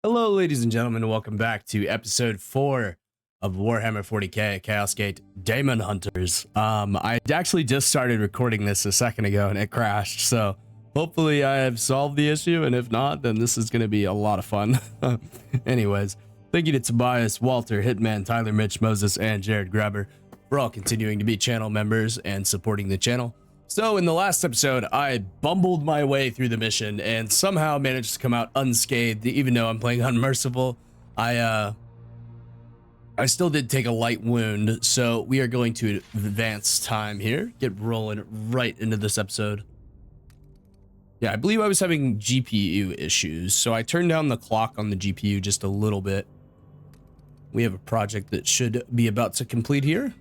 Hello, ladies and gentlemen, and welcome back to episode 4 of Warhammer 40k Chaos Gate Daemonhunters. I actually just started recording this a second ago and it crashed, so hopefully I have solved the issue, and if not, then this is going to be a lot of fun. Anyways, thank you to Tobias, Walter, Hitman, Tyler, Mitch, Moses, and Jared Grabber for all continuing to be channel members and supporting the channel. So in the last episode, I bumbled my way through the mission and somehow managed to come out unscathed, even though I'm playing Unmerciful. I still did take a light wound, so we are going to advance time here, get rolling right into this episode. Yeah, I believe I was having GPU issues, so I turned down the clock on the GPU just a little bit. We have a project that should be about to complete here.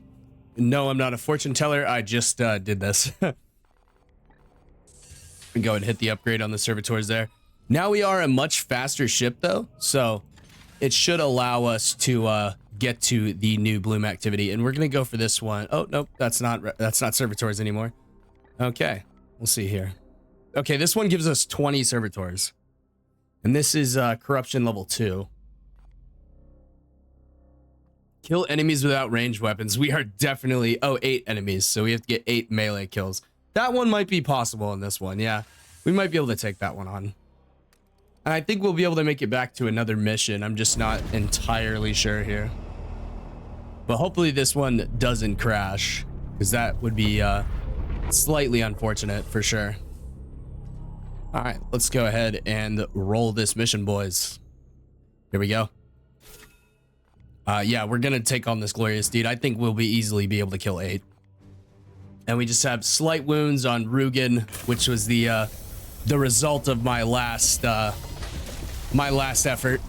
No, I'm not a fortune teller. I just did this. We go and hit the upgrade on the servitors there. Now we are a much faster ship though, so it should allow us to get to the new bloom activity, and we're gonna go for this one. Oh nope, that's not servitors anymore. Okay, we'll see here. Okay, this one gives us 20 servitors, and this is corruption level 2. Kill enemies without ranged weapons. We are definitely 8 enemies, so we have to get 8 melee kills. That one might be possible in this one. Yeah, we might be able to take that one on. And I think we'll be able to make it back to another mission. I'm just not entirely sure here. But hopefully this one doesn't crash, because that would be slightly unfortunate for sure. All right, let's go ahead and roll this mission, boys. Here we go. Yeah, we're gonna take on this glorious deed. I think we'll easily be able to kill 8. And we just have slight wounds on Rugen, which was the result of my last effort.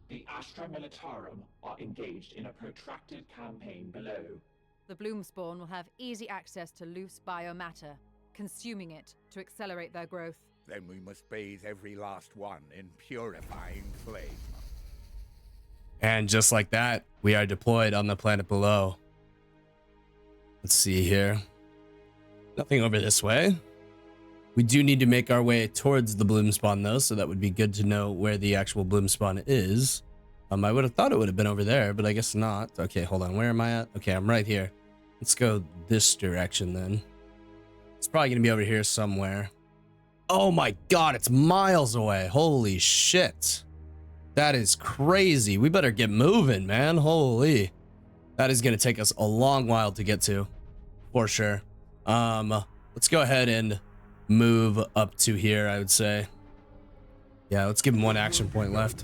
The Astra Militarum are engaged in a protracted campaign below. The bloom spawn will have easy access to loose biomatter, consuming it to accelerate their growth. Then we must bathe every last one in purifying flame. And just like that, we are deployed on the planet below. Let's see here. Nothing over this way. We do need to make our way towards the bloom spawn though, so that would be good to know where the actual bloom spawn is. I would have thought it would have been over there, but I guess not. Okay, hold on. Where am I at? Okay, I'm right here. Let's go this direction then. It's probably gonna be over here somewhere. Oh my god, it's miles away. Holy shit. That is crazy. We better get moving, man. Holy. That is gonna take us a long while to get to, for sure. Let's go ahead and move up to here, I would say. Yeah, let's give him 1 action point left.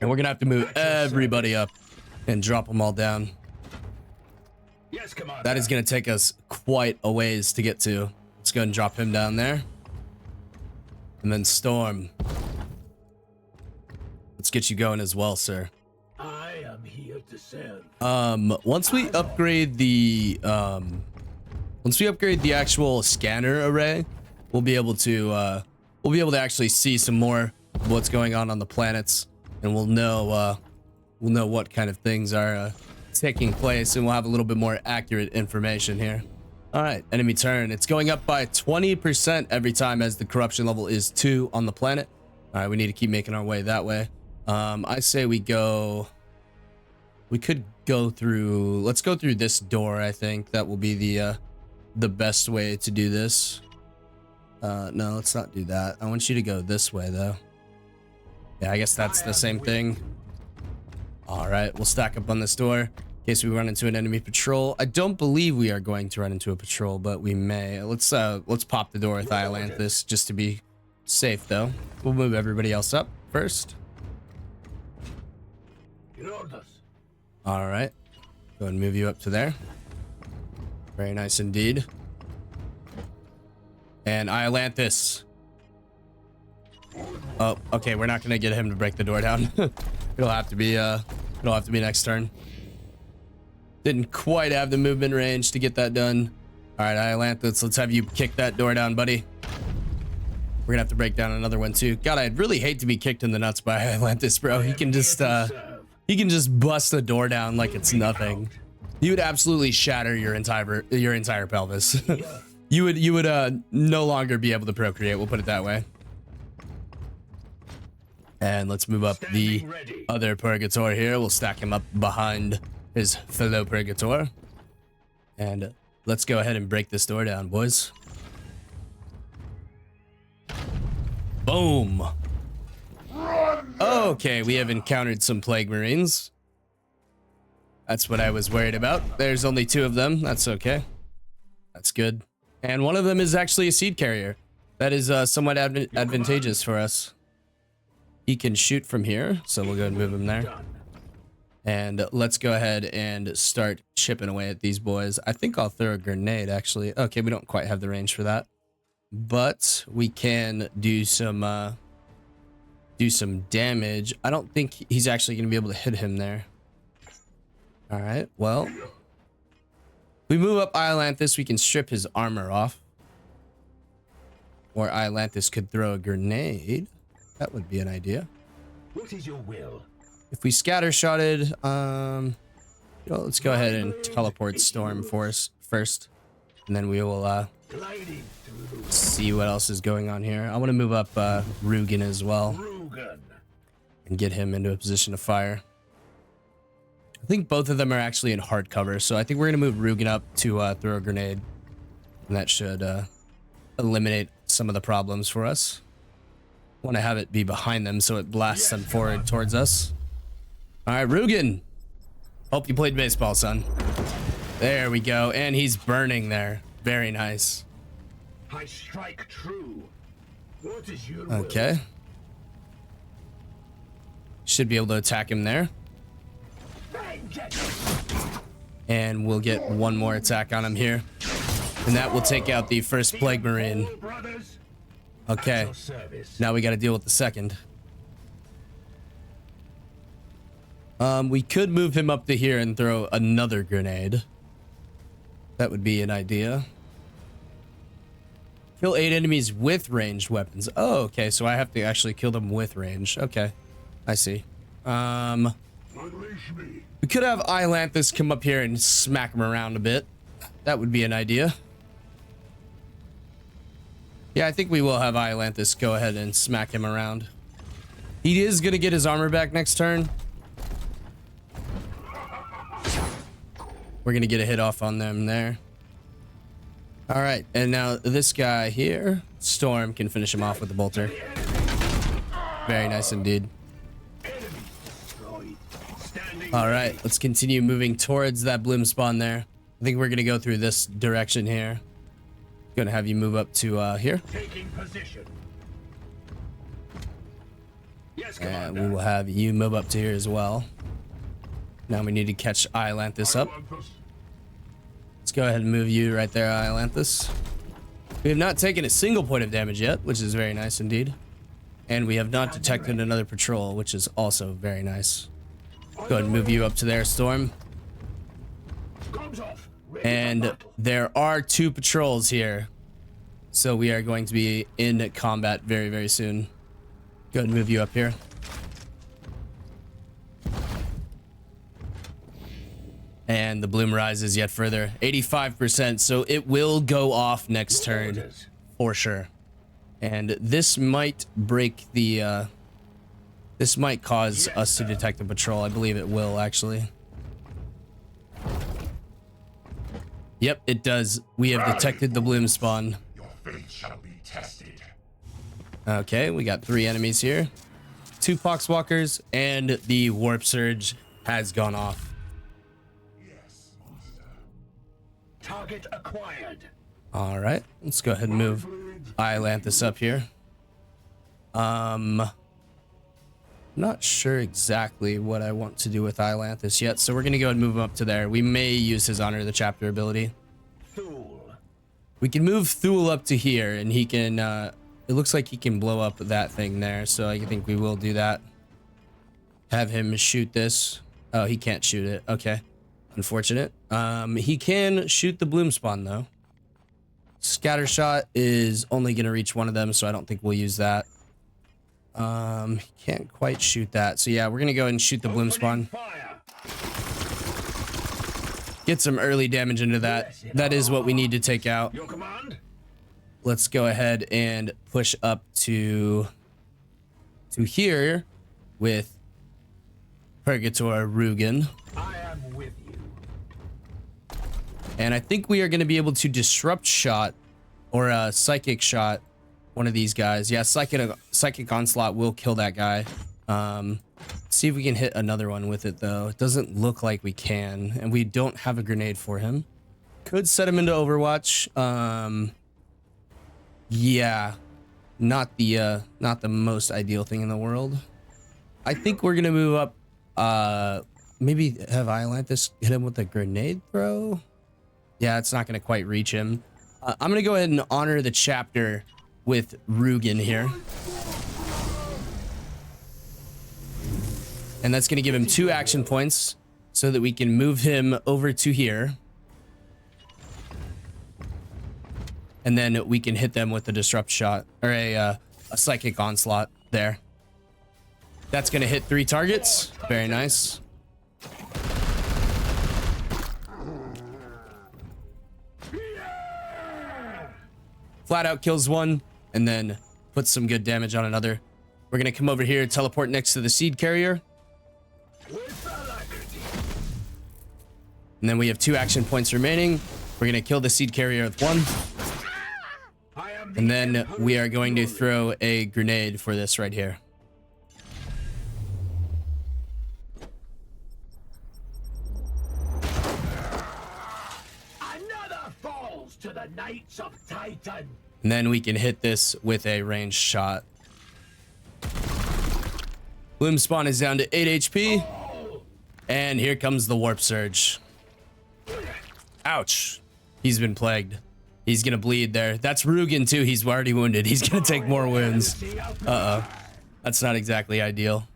And we're gonna have to move everybody up and drop them all down. Yes, come on. That is gonna take us quite a ways to get to. Let's go and drop him down there. And then Storm. Let's get you going as well, sir. I am here to serve. Once we upgrade the actual scanner array, we'll be able to actually see some more of what's going on the planets, and we'll know what kind of things are taking place, and we'll have a little bit more accurate information here. All right, enemy turn. It's going up by 20% every time as the corruption level is 2 on the planet. All right, we need to keep making our way that way. I say we could go through, let's go through this door. I think that will be the best way to do this. No, let's not do that. I want you to go this way though. Yeah, I guess that's the same thing. All right, we'll stack up on this door in case we run into an enemy patrol. I don't believe we are going to run into a patrol, but we may. Let's pop the door with Iolanthus just to be safe though. We'll move everybody else up first. All right, go and move you up to there. Very nice indeed. And Iolanthus, Oh, okay, we're not gonna get him to break the door down. It'll have to be next turn. Didn't quite have the movement range to get that done. All right, Iolanthus, let's have you kick that door down, buddy. We're gonna have to break down another one too. God, I'd really hate to be kicked in the nuts by Iolanthus, bro. He can just bust the door down like it's nothing. He would absolutely shatter your entire pelvis. you would no longer be able to procreate. We'll put it that way. And let's move up the other Purgator here. We'll stack him up behind his fellow Purgator. And let's go ahead and break this door down, boys. Boom. Okay, we have encountered some Plague Marines. That's what I was worried about. There's only 2 of them. That's okay. That's good. And one of them is actually a seed carrier. That is somewhat advantageous for us. He can shoot from here, so we'll go and move him there. And let's go ahead and start chipping away at these boys. I think I'll throw a grenade, actually. Okay, we don't quite have the range for that. But we can do some damage. I don't think he's actually going to be able to hit him there. All right, well. We move up Iolanthus, we can strip his armor off. Or Iolanthus could throw a grenade. That would be an idea. What is your will? If we scatter shotted, let's go ahead and teleport Storm Force first. And then we will see what else is going on here. I want to move up Rugen as well. And get him into a position of fire. I think both of them are actually in hard cover, so I think we're going to move Rugen up to throw a grenade. And that should eliminate some of the problems for us. Want to have it be behind them so it blasts them forward towards us. All right, Rugen. Hope you played baseball, son. There we go. And he's burning there. Very nice. I strike true. What is your okay. Will? Should be able to attack him there. And we'll get one more attack on him here. And that will take out the first Plague Marine. Okay, now we got to deal with the second. We could move him up to here and throw another grenade. That would be an idea. Kill 8 enemies with ranged weapons. Oh, okay, so I have to actually kill them with range. Okay, I see. We could have Iolanthus come up here and smack him around a bit. That would be an idea. Yeah, I think we will have Iolanthus go ahead and smack him around. He is going to get his armor back next turn. We're going to get a hit off on them there. All right, and now this guy here, Storm, can finish him off with the bolter. Very nice indeed. All right, let's continue moving towards that bloom spawn there. I think we're going to go through this direction here. Gonna have you move up to here. Taking position. Yes, and we will have you move up to here as well. Now we need to catch Iolanthus up. Let's go ahead and move you right there, Iolanthus. We have not taken a single point of damage yet, which is very nice indeed. And we have not detected another patrol, which is also very nice. Go ahead and move you up to there, Storm. And there are 2 patrols here. So we are going to be in combat very, very soon. Go ahead and move you up here. And the bloom rises yet further. 85%, so it will go off next turn. For sure. And this might break the... this might cause us to detect a patrol. I believe it will, actually. Yep, it does. We have detected the bloom spawn. Your fate shall be tested. Okay, we got 3 enemies here. 2 Poxwalkers, and the Warp Surge has gone off. Yes, master. Target acquired. All right, let's go ahead and move Iolanthus up here. Not sure exactly what I want to do with Iolanthus yet, so we're gonna go and move him up to there. We may use his Honor of the Chapter ability. Thule. We can move Thule up to here, and he can It looks like he can blow up that thing there, so I think we will do that. Have him shoot this. Oh, he can't shoot it. Okay. Unfortunate. He can shoot the bloom spawn though. Scatter shot is only gonna reach one of them, so I don't think we'll use that. He can't quite shoot that. So yeah, we're gonna go ahead and shoot the bloom spawn. Get some early damage into that. That is what we need to take out. Your command? Let's go ahead and push up to here with Purgator Rugen. I am with you. And I think we are going to be able to disrupt shot or a psychic shot one of these guys. Yeah, psychic onslaught will kill that guy. See if we can hit another one with it though. It doesn't look like we can, and we don't have a grenade for him. Could set him into Overwatch. Yeah, not the most ideal thing in the world. I think we're gonna move up. Maybe have Iolanthus hit him with a grenade throw. Yeah, it's not gonna quite reach him. I'm gonna go ahead and honor the chapter with Rugen here. And that's gonna give him 2 action points so that we can move him over to here. And then we can hit them with a disrupt shot or a psychic onslaught there. That's gonna hit 3 targets. Very nice. Flat out kills one and then puts some good damage on another. We're gonna come over here, teleport next to the seed carrier. And then we have 2 action points remaining. We're gonna kill the seed carrier with 1. And then we are going to throw a grenade for this right here. Another falls to the Knights of Titan. And then we can hit this with a ranged shot. Bloom spawn is down to 8 HP. And here comes the warp surge. Ouch. He's been plagued. He's gonna bleed there. That's Rugen too. He's already wounded. He's gonna take more wounds. Uh-oh. That's not exactly ideal.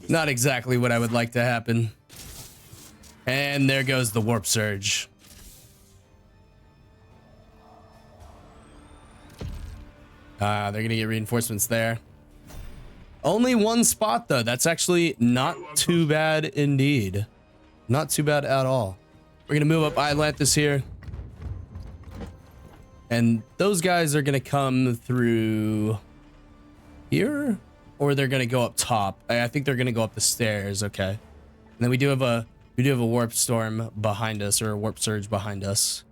Not exactly what I would like to happen. And there goes the warp surge. They're gonna get reinforcements there. Only 1 spot though. That's actually not too bad indeed. Not too bad at all. We're gonna move up Iolanthus here. And those guys are gonna come through here, or they're gonna go up top. I think they're gonna go up the stairs. Okay. And then we do have a warp storm behind us, or a warp surge behind us.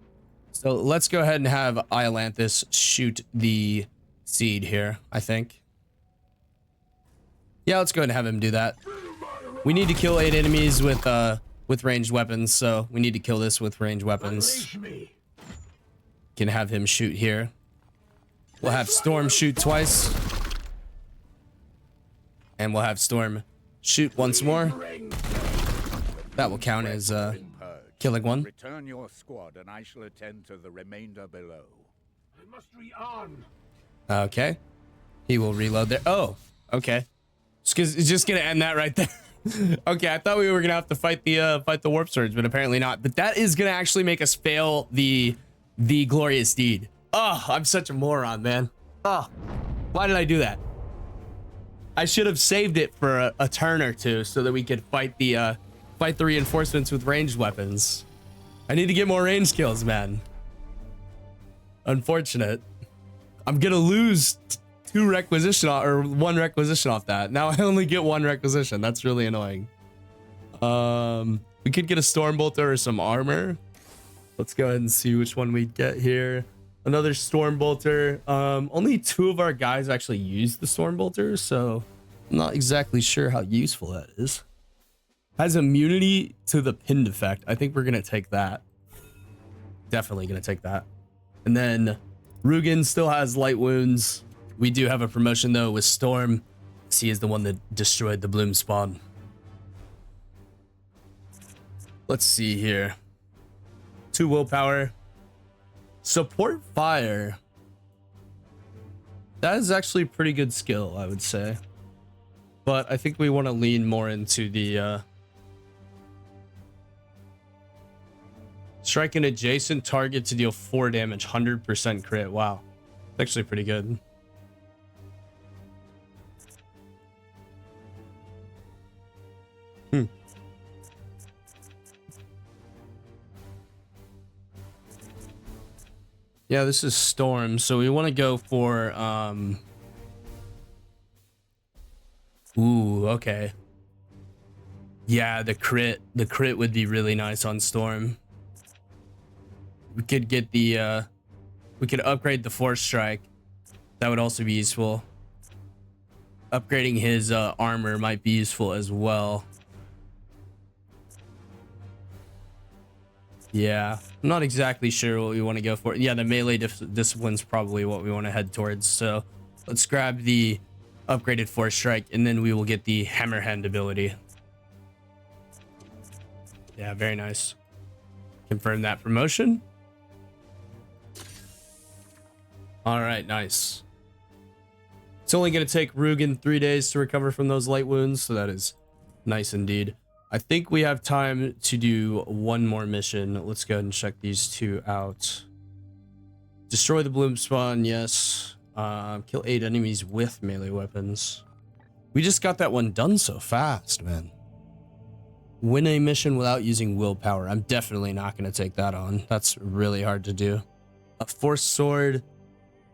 So let's go ahead and have Iolanthus shoot the seed here, I think. Yeah, let's go ahead and have him do that. We need to kill 8 enemies with ranged weapons, so we need to kill this with ranged weapons. Can have him shoot here. We'll have Storm shoot twice. And we'll have Storm shoot once more. That will count as killing 1. Return your squad and I shall attend to the remainder below. I must rearm. Okay. He will reload there. Oh, okay. It's just gonna end that right there. Okay, I thought we were gonna have to fight the warp surge, but apparently not. But that is gonna actually make us fail the glorious deed. Oh, I'm such a moron, man. Oh, why did I do that? I should have saved it for a turn or two so that we could fight the reinforcements with ranged weapons. I need to get more range kills, man. Unfortunate. I'm gonna lose 2 requisition or 1 requisition off that. Now I only get 1 requisition. That's really annoying. We could get a Stormbolter or some armor. Let's go ahead and see which one we get here. Another Stormbolter. Only 2 of our guys actually use the Stormbolter, so I'm not exactly sure how useful that is. Has immunity to the pinned effect. I think we're gonna take that. Definitely gonna take that. And then Rugen still has light wounds. We do have a promotion though with Storm. He is the one that destroyed the bloom spawn. Let's see here. 2 willpower. Support fire. That is actually pretty good skill, I would say. But I think we want to lean more into the strike an adjacent target to deal 4 damage, 100% crit. Wow. It's actually pretty good. Yeah, this is Storm, so we want to go for ooh, okay. Yeah, the crit would be really nice on Storm. We could get the we could upgrade the Force Strike. That would also be useful. Upgrading his armor might be useful as well. Yeah, I'm not exactly sure what we want to go for. Yeah, the melee discipline's probably what we want to head towards. So let's grab the upgraded Force Strike, and then we will get the Hammerhand ability. Yeah, very nice. Confirm that promotion. All right, nice. It's only going to take Rugen 3 days to recover from those light wounds, so that is nice indeed. I think we have time to do one more mission. Let's go ahead and check these two out. Destroy the bloom spawn, yes. Kill 8 enemies with melee weapons. We just got that one done so fast, man. Win a mission without using willpower. I'm definitely not going to take that on. That's really hard to do. A Force Sword,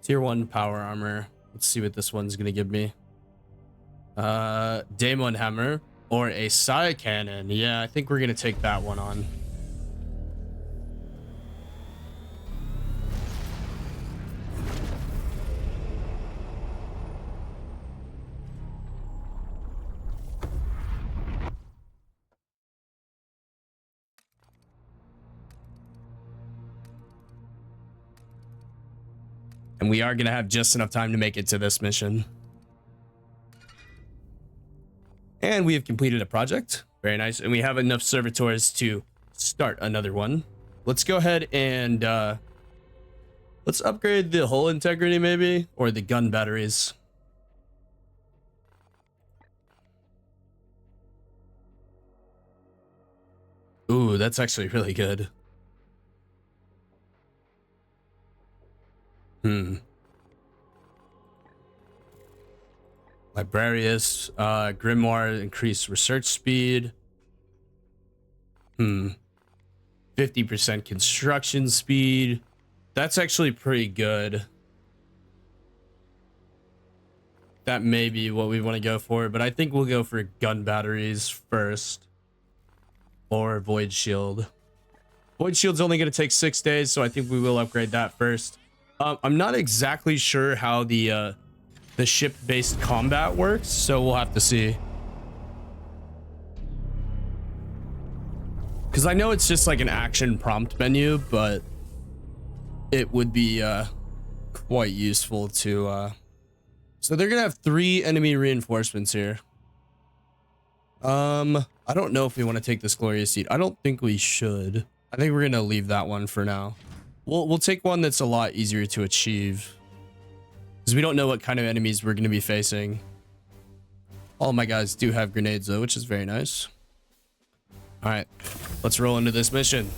tier 1 power armor. Let's see what this one's going to give me. Daemonhammer. Or a Psi Cannon. Yeah, I think we're going to take that one on. And we are going to have just enough time to make it to this mission. And we have completed a project. Very nice. And we have enough servitors to start another one. Let's go ahead and let's upgrade the hull integrity maybe, or the gun batteries. Ooh, that's actually really good. Librarius, Grimoire, increased research speed. 50% construction speed. That's actually pretty good. That may be what we want to go for, but I think we'll go for gun batteries first. Or Void Shield. Void Shield's only going to take 6 days, so I think we will upgrade that first. I'm not exactly sure how the ship-based combat works, so we'll have to see. Because I know it's just like an action prompt menu, but it would be quite useful to... So they're gonna have 3 enemy reinforcements here. I don't know if we want to take this Glorious Seed. I don't think we should. I think we're gonna leave that one for now. We'll take one that's a lot easier to achieve, because we don't know what kind of enemies we're going to be facing. All of my guys do have grenades though, which is very nice. All right, let's roll into this mission.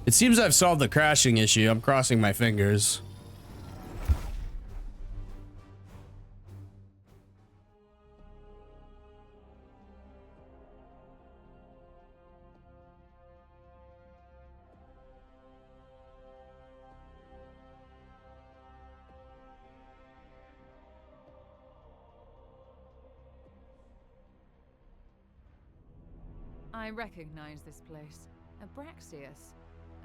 It seems I've solved the crashing issue. I'm crossing my fingers. I recognize this place. Abraxius.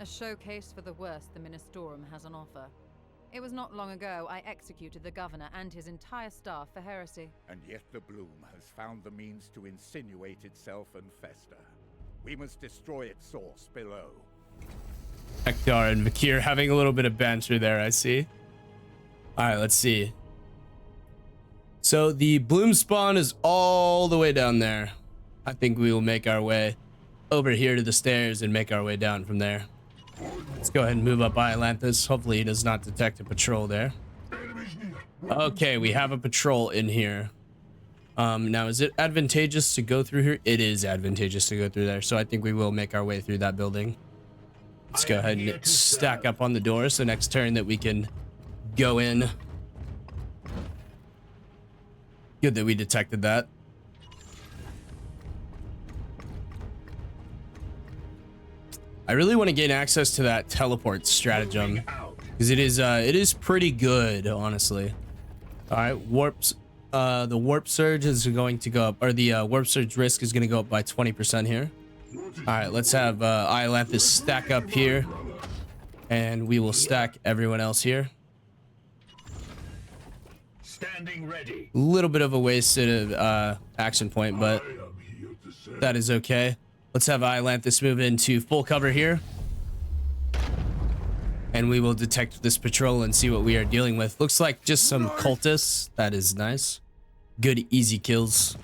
A showcase for the worst the Ministorum has on offer. It was not long ago I executed the governor and his entire staff for heresy. And yet the bloom has found the means to insinuate itself and fester. We must destroy its source below. Ekdar and Vakir having a little bit of banter there, I see. All right, let's see. So the bloom spawn is all the way down there. I think we will make our way. over here to the stairs and make our way down from there. Let's go ahead and move up Atlantis. Hopefully he does not detect a patrol there. Okay, we have a patrol in here. Now is it advantageous to go through here? It is advantageous to go through there, so I think we will make our way through that building. Let's go ahead and stack up on the door so next turn that we can go in. Good that we detected that. I really want to gain access to that teleport stratagem because it is pretty good, honestly. All right, the warp surge is going to go up, or the warp surge risk is going to go up by 20% here. All right, let's have Atlantis stack up here, and we will stack everyone else here. Standing ready. A little bit of a wasted action point, but that is okay. Let's have Atlantis move into full cover here. And we will detect this patrol and see what we are dealing with. Looks like just some cultists. That is nice. Good, easy kills.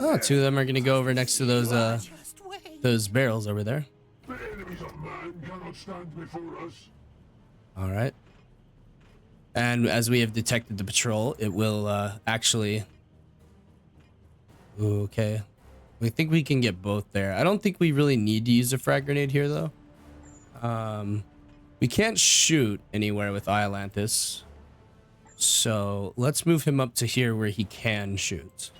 Oh, two of them are going to go over next to those barrels over there. The enemies of man cannot stand before us. All right. And as we have detected the patrol, it will actually... Ooh, okay. We think we can get both there. I don't think we really need to use a frag grenade here, though. We can't shoot anywhere with Atlantis. So let's move him up to here where he can shoot.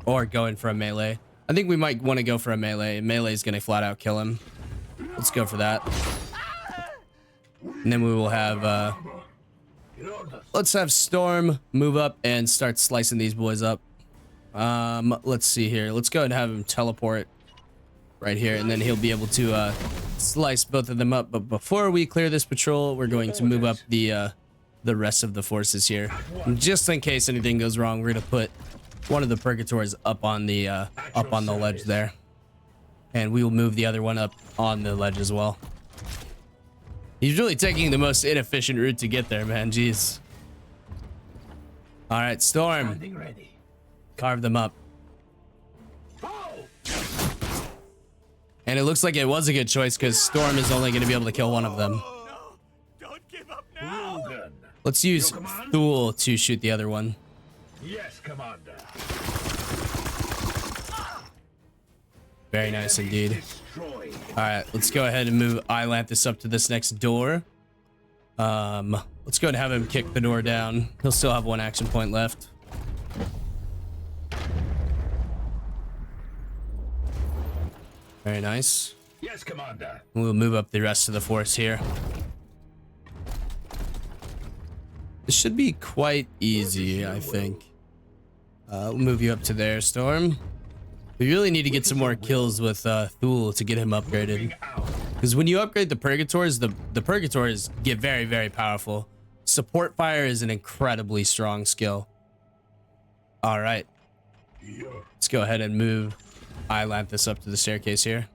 Or go in for a melee. I think we might want to go for a melee. Melee is going to flat out kill him. Let's go for that. And then we will have... let's have Storm move up and start slicing these boys up. Let's see here. Let's go ahead and have him teleport right here, and then he'll be able to slice both of them up. But before we clear this patrol, we're going to move up the rest of the forces here. And just in case anything goes wrong, we're gonna put one of the purgatories up on the ledge there, and we will move the other one up on the ledge as well. He's really taking the most inefficient route to get there, man. Jeez. All right, Storm. Carve them up. And it looks like it was a good choice because Storm is only going to be able to kill one of them. No, don't give up now. Let's use Thule to shoot the other one. Yes, Commander. Very nice indeed. All right, let's go ahead and move Atlantis up to this next door. Let's go and have him kick the door down. He'll still have one action point left. Very nice. Yes, Commander. We'll move up the rest of the force here. This should be quite easy, I think. We'll move you up to there, Storm. We really need to get some more kills with Thule to get him upgraded. Because when you upgrade the Purgators, the Purgators get very, very powerful. Support fire is an incredibly strong skill. All right. Let's go ahead and move Atlantis up to the staircase here.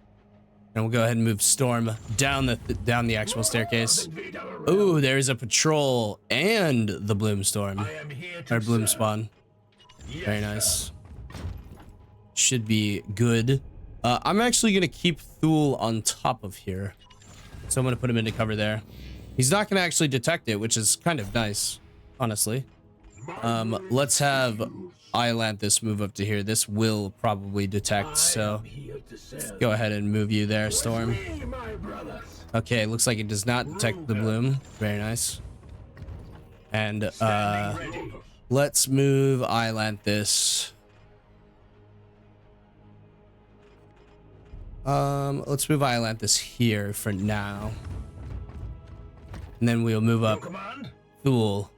And we'll go ahead and move Storm down the actual staircase. Ooh, there's a patrol and the Bloom Storm. Or Bloom Spawn. Very nice. Should be good. I'm actually going to keep Thule on top of here. So I'm going to put him into cover there. He's not going to actually detect it, which is kind of nice, honestly. Let's have Atlantis move up to here. This will probably detect, so go ahead and move you there, Storm. Okay, looks like it does not detect the Bloom. Very nice. And let's move Atlantis. Let's move Atlantis here for now. And then we'll move up Thule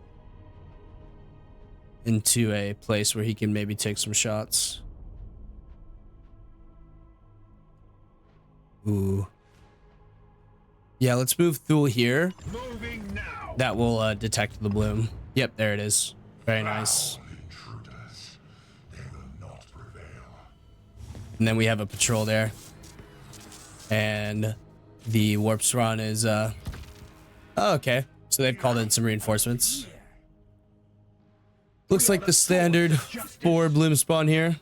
into a place where he can maybe take some shots. Ooh. Yeah, let's move Thule here. That will detect the Bloom. Yep, there it is. Very nice. And then we have a patrol there. And the warp spawn is oh, okay. So they've called in some reinforcements. Looks like the standard 4 Bloom spawn here.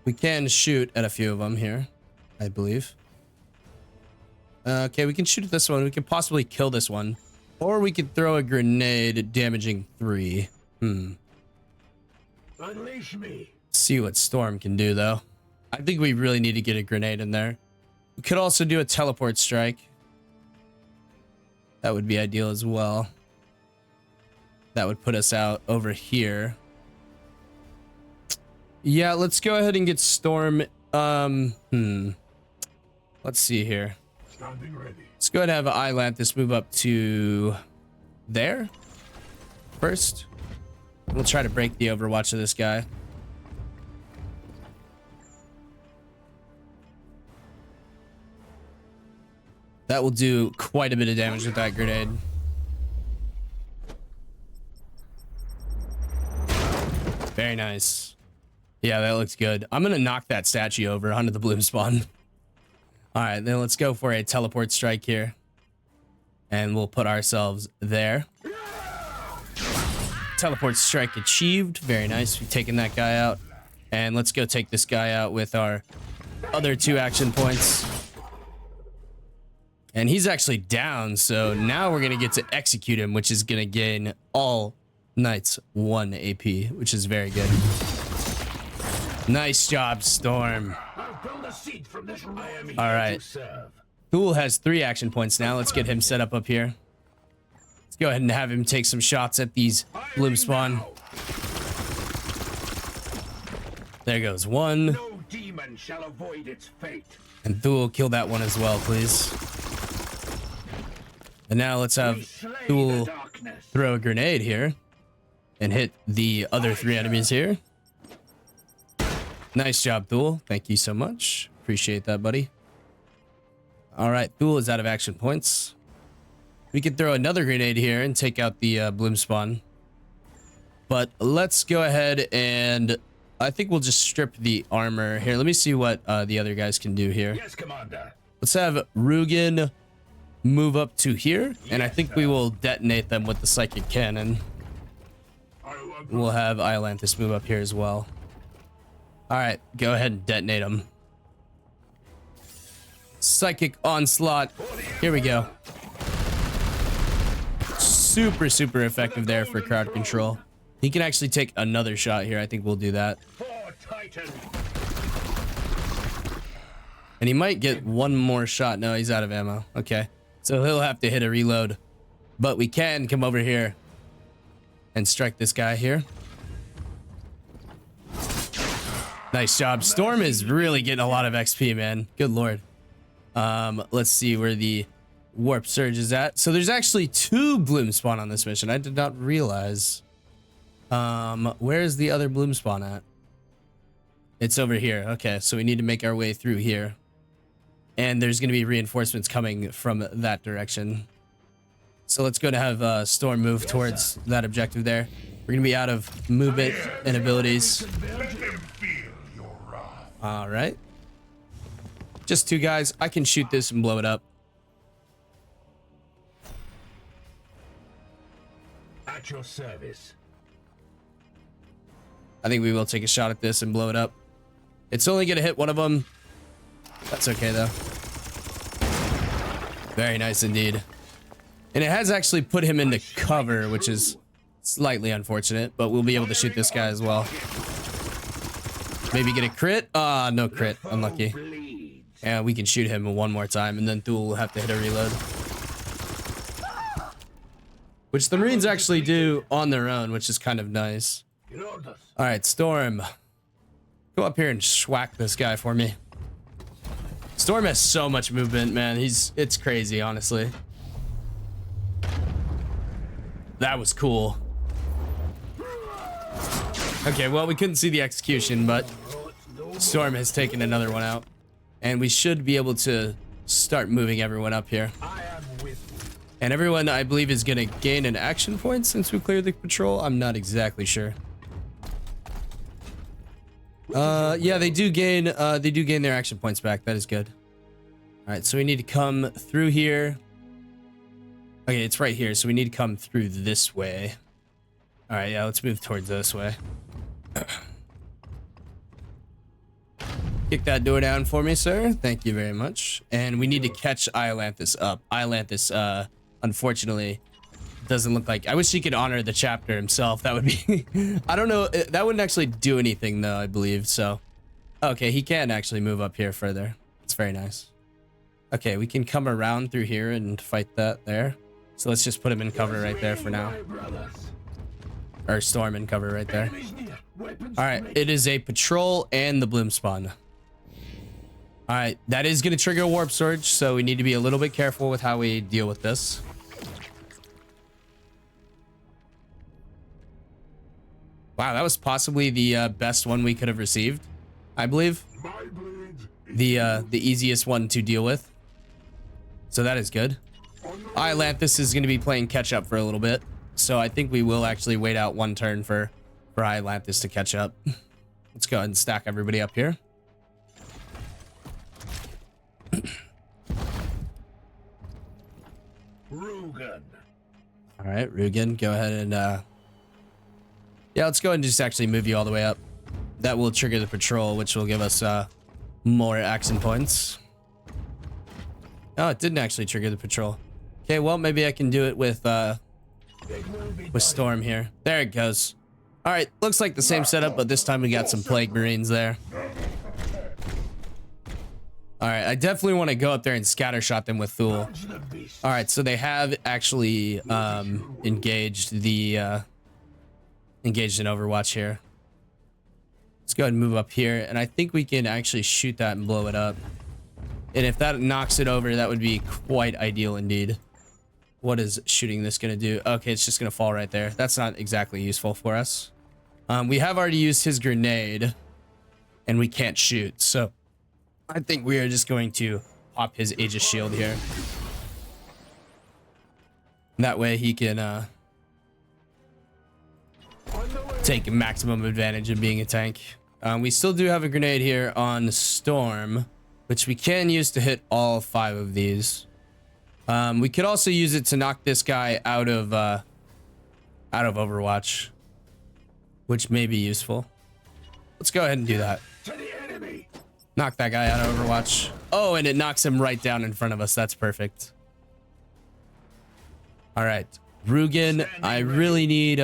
We We can shoot at a few of them here, I believe. Okay, we can shoot at this one. We can possibly kill this one. Or we could throw a grenade damaging 3. Unleash me. See what Storm can do, though. I think we really need to get a grenade in there. We could also do a teleport strike. That would be ideal as well. That would put us out over here. Yeah, let's go ahead and get Storm. Let's see here. Standing ready. Let's go ahead and have Ilanthus move up to there first. We'll try to break the overwatch of this guy. That will do quite a bit of damage with that grenade. Very nice. Yeah, that looks good. I'm gonna knock that statue over onto the bloom spawn. All right, then let's go for a teleport strike here. And we'll put ourselves there. Teleport strike achieved. Very nice. We've taken that guy out. And let's go take this guy out with our other 2 action points. And he's actually down, so now we're going to get to execute him, which is going to gain all knights 1 AP, which is very good. Nice job, Storm. All right. Thule has 3 action points now. Let's get him set up here. Let's go ahead and have him take some shots at these bloom spawn. There goes 1. No demon shall avoid its fate. And Thule, kill that one as well, please. And now let's have Thule throw a grenade here and hit the other 3 enemies here. Nice job, Thule. Thank you so much. Appreciate that, buddy. All right, Thule is out of action points. We could throw another grenade here and take out the bloom spawn. But let's go ahead and I think we'll just strip the armor here. Let me see what the other guys can do here. Yes, Commander. Let's have Rugen move up to here, and I think we will detonate them with the psychic cannon. We'll have Ilanthus move up here as well. All right, go ahead and detonate them. Psychic onslaught. Here we go. Super, super effective there for crowd control. He can actually take another shot here. I think we'll do that. And he might get 1 more shot. No, he's out of ammo. Okay. So he'll have to hit a reload. But we can come over here and strike this guy here. Nice job. Storm is really getting a lot of XP, man. Good lord. Let's see where the warp surge is at. So there's actually 2 bloom spawn on this mission. I did not realize. Where is the other bloom spawn at? It's over here. Okay, so we need to make our way through here. And there's going to be reinforcements coming from that direction. So let's go to have Storm move towards that objective there. We're going to be out of movement and abilities. All right. Just 2 guys. I can shoot this and blow it up. At your service. I think we will take a shot at this and blow it up. It's only going to hit one of them. That's okay, though. Very nice indeed. And it has actually put him into cover, which is slightly unfortunate, but we'll be able to shoot this guy as well. Maybe get a crit? Ah, no crit. Unlucky. And we can shoot him 1 more time, and then Thule will have to hit a reload. Which the Marines actually do on their own, which is kind of nice. All right, Storm. Go up here and schwack this guy for me. Storm has so much movement, man. It's crazy, honestly. That was cool. Okay, well, we couldn't see the execution, but Storm has taken another one out. And we should be able to start moving everyone up here. And everyone, I believe, is going to gain an action point since we cleared the patrol. I'm not exactly sure. Yeah, they do gain their action points back. That is good. All right, so we need to come through here. Okay, it's right here, so we need to come through this way. All right, yeah, let's move towards this way. Kick that door down for me, sir. Thank you very much. And we need to catch Iolanthus up. Iolanthus, unfortunately, doesn't look like... I wish he could honor the chapter himself. That would be... I don't know. That wouldn't actually do anything, though, I believe. So, okay, he can actually move up here further. It's very nice. Okay, we can come around through here and fight that there. So let's just put him in cover right there for now. Or storm in cover right there. All right, it is a patrol and the bloom spawn. All right, that is going to trigger a warp surge, so we need to be a little bit careful with how we deal with this. Wow, that was possibly the best one we could have received, I believe. The easiest one to deal with. So that is good. Iolanthus is going to be playing catch up for a little bit, so I think we will actually wait out one turn for Iolanthus to catch up. Let's go ahead and stack everybody up here. Rugen. All right, Rugen, go ahead and yeah, let's go ahead and just actually move you all the way up. That will trigger the patrol, which will give us more action points. Oh, it didn't actually trigger the patrol. Okay, well, maybe I can do it with Storm here. There it goes. All right, looks like the same setup, but this time we got some Plague Marines there. All right, I definitely want to go up there and scattershot them with Thule. All right, so they have actually engaged in Overwatch here. Let's go ahead and move up here, and I think we can actually shoot that and blow it up. And if that knocks it over, that would be quite ideal indeed. What is shooting this going to do? Okay, it's just going to fall right there. That's not exactly useful for us. We have already used his grenade, and we can't shoot, so I think we are just going to pop his Aegis shield here. That way he can take maximum advantage of being a tank. We still do have a grenade here on Storm, which we can use to hit all 5 of these. We could also use it to knock this guy out of Overwatch, which may be useful. Let's go ahead and do that. Knock that guy out of Overwatch. Oh, and it knocks him right down in front of us. That's perfect. All right, Rugen, I really need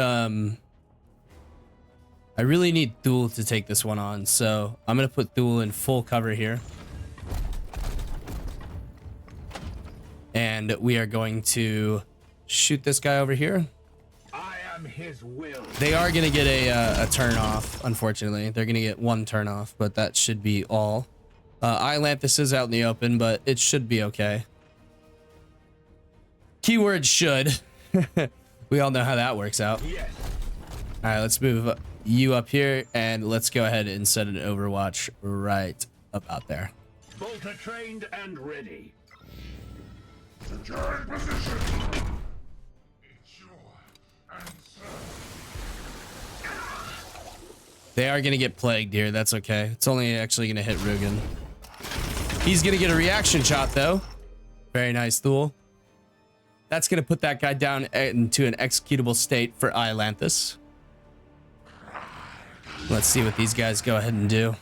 Thule to take this one on, so I'm gonna put Thule in full cover here. And we are going to shoot this guy over here. I am his will. They are going to get a turn off, unfortunately. They're going to get 1 turn off, but that should be all. Iolanthus is out in the open, but it should be okay. Keyword should. We all know how that works out. Yes. All right, let's move you up here, and let's go ahead and set an Overwatch right about there. Bolter trained and ready. Securing position. It's your answer. They are going to get plagued here. That's okay. It's only actually going to hit Rugen. He's going to get a reaction shot, though. Very nice, Thule. That's going to put that guy down into an executable state for Iolanthus. Let's see what these guys go ahead and do.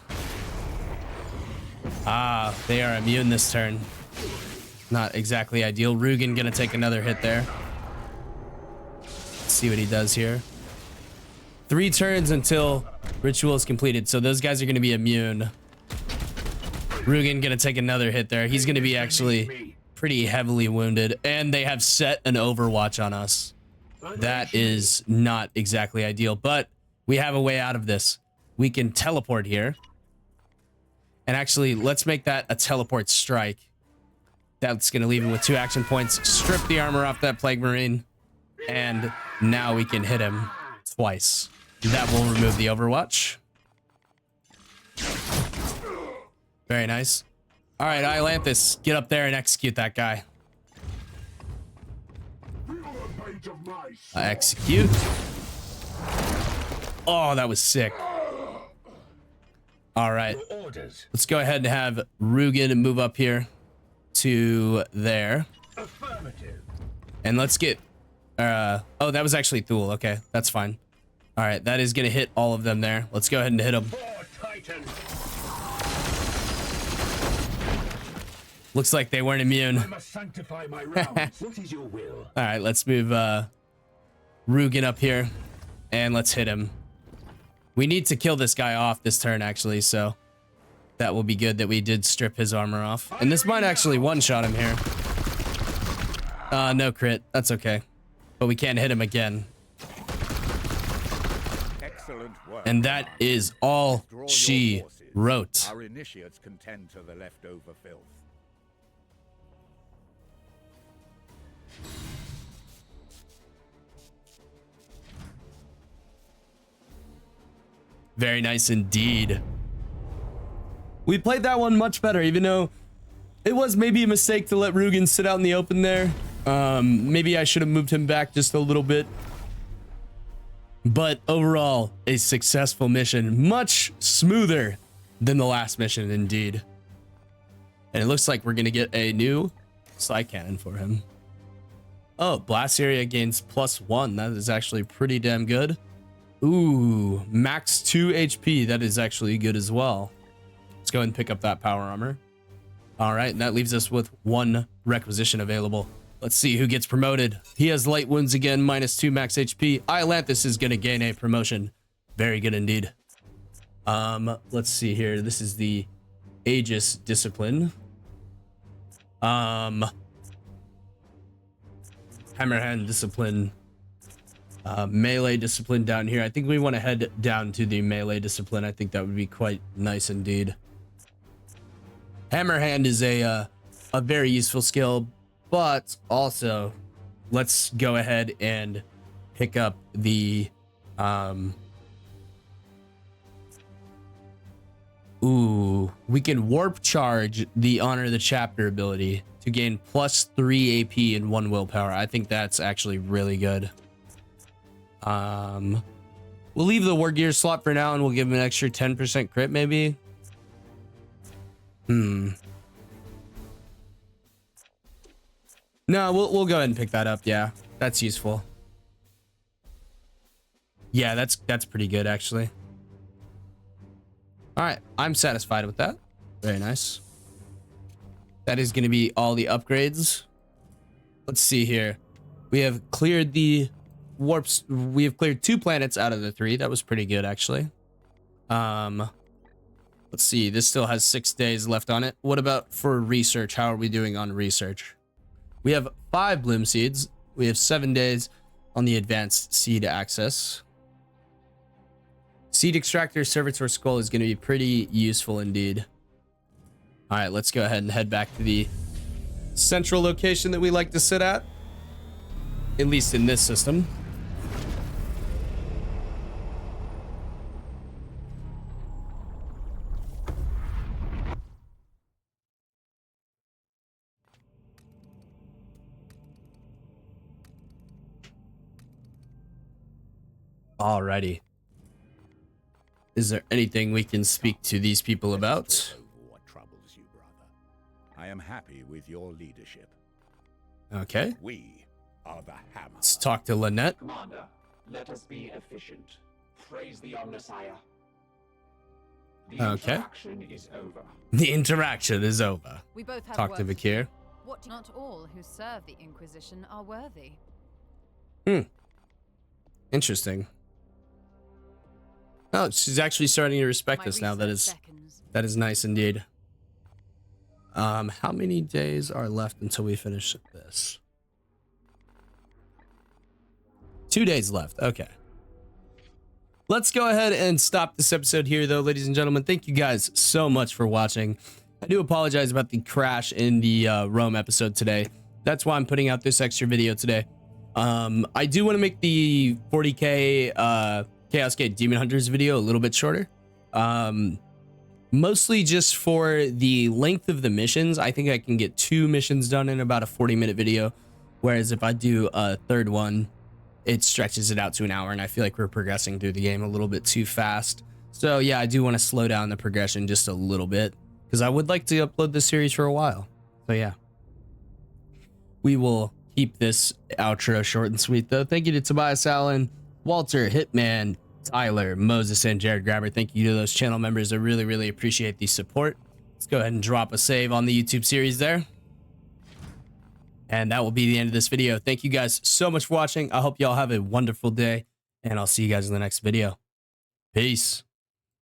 Ah, they are immune this turn. Not exactly ideal. Rugen gonna take another hit there. Let's see what he does here. 3 turns until ritual is completed, so those guys are gonna be immune. Rugen gonna take another hit there. He's gonna be actually pretty heavily wounded, and they have set an Overwatch on us. That is not exactly ideal, but we have a way out of this. We can teleport here. And actually, let's make that a teleport strike. That's going to leave him with 2 action points. Strip the armor off that Plague Marine. And now we can hit him twice. That will remove the Overwatch. Very nice. All right, Iolanthus, get up there and execute that guy. Execute. Oh, that was sick. All right. Let's go ahead and have Rugen move up here to there. Affirmative. And let's get oh, that was actually Thule. Okay, that's fine. All right, that is gonna hit all of them there. Let's go ahead and hit them. Looks like they weren't immune. I must sanctify my rounds. What is your will? All right, let's move Rugen up here, and let's hit him. We need to kill this guy off this turn, actually, so that will be good that we did strip his armor off. And this might actually one-shot him here. No crit. That's okay. But we can't hit him again. Excellent work. And that is all Draw your she forces. wrote. Our initiates can tend to the leftover filth. Very nice indeed. We played that one much better, even though it was maybe a mistake to let Rugen sit out in the open there. Maybe I should have moved him back just a little bit. But overall, a successful mission. Much smoother than the last mission, indeed. And it looks like we're going to get a new slide cannon for him. Oh, blast area gains +1. That is actually pretty damn good. Ooh, max 2 HP. That is actually good as well. Let's go ahead and pick up that power armor. All right, and that leaves us with 1 requisition available. Let's see who gets promoted. He has light wounds again, -2 max HP. Atlantis is going to gain a promotion. Very good indeed. Let's see here. This is the Aegis discipline. Hammerhand discipline. Melee discipline down here. I think we want to head down to the melee discipline. I think that would be quite nice indeed. Hammerhand is a very useful skill, but also let's go ahead and pick up the we can warp charge the Honor the Chapter ability to gain +3 AP and 1 willpower. I think that's actually really good. We'll leave the War Gear slot for now, and we'll give him an extra 10% crit, maybe. No, we'll go ahead and pick that up. Yeah, that's useful. Yeah, that's pretty good, actually. All right, I'm satisfied with that. Very nice. That is going to be all the upgrades. Let's see here. We have cleared the warps. We have cleared 2 planets out of the 3. That was pretty good, actually. Let's see. This still has 6 days left on it. What about for research? How are we doing on research? We have 5 bloom seeds. We have 7 days on the advanced seed access. Seed extractor servitor skull is going to be pretty useful indeed. All right, let's go ahead and head back to the central location that we like to sit at least in this system. Alrighty. Is there anything we can speak to these people about? What troubles you, brother? I am happy with your leadership. Okay. We are the Hammer. Let's talk to Lynette. Commander, let us be efficient. Praise the Omnissiah. The Okay. interaction is over. The interaction is over. We both have Talk to work Vakir. What not all who serve the Inquisition are worthy. Interesting. Oh, she's actually starting to respect My us now. research beckons. That is nice indeed. How many days are left until we finish this? 2 days left. Okay. Let's go ahead and stop this episode here, though, ladies and gentlemen. Thank you guys so much for watching. I do apologize about the crash in the Rome episode today. That's why I'm putting out this extra video today. I do want to make the 40K Chaos Gate Daemonhunters video a little bit shorter. Mostly just for the length of the missions. I think I can get 2 missions done in about a 40-minute video. Whereas if I do a third one, it stretches it out to an hour, and I feel like we're progressing through the game a little bit too fast. So yeah, I do want to slow down the progression just a little bit, because I would like to upload this series for a while. So yeah. We will keep this outro short and sweet, though. Thank you to Tobias Allen, Walter, Hitman, Tyler, Moses, and Jared Grabber. Thank you to those channel members. I really, really appreciate the support. Let's go ahead and drop a save on the YouTube series there. And that will be the end of this video. Thank you guys so much for watching. I hope y'all have a wonderful day, and I'll see you guys in the next video. Peace.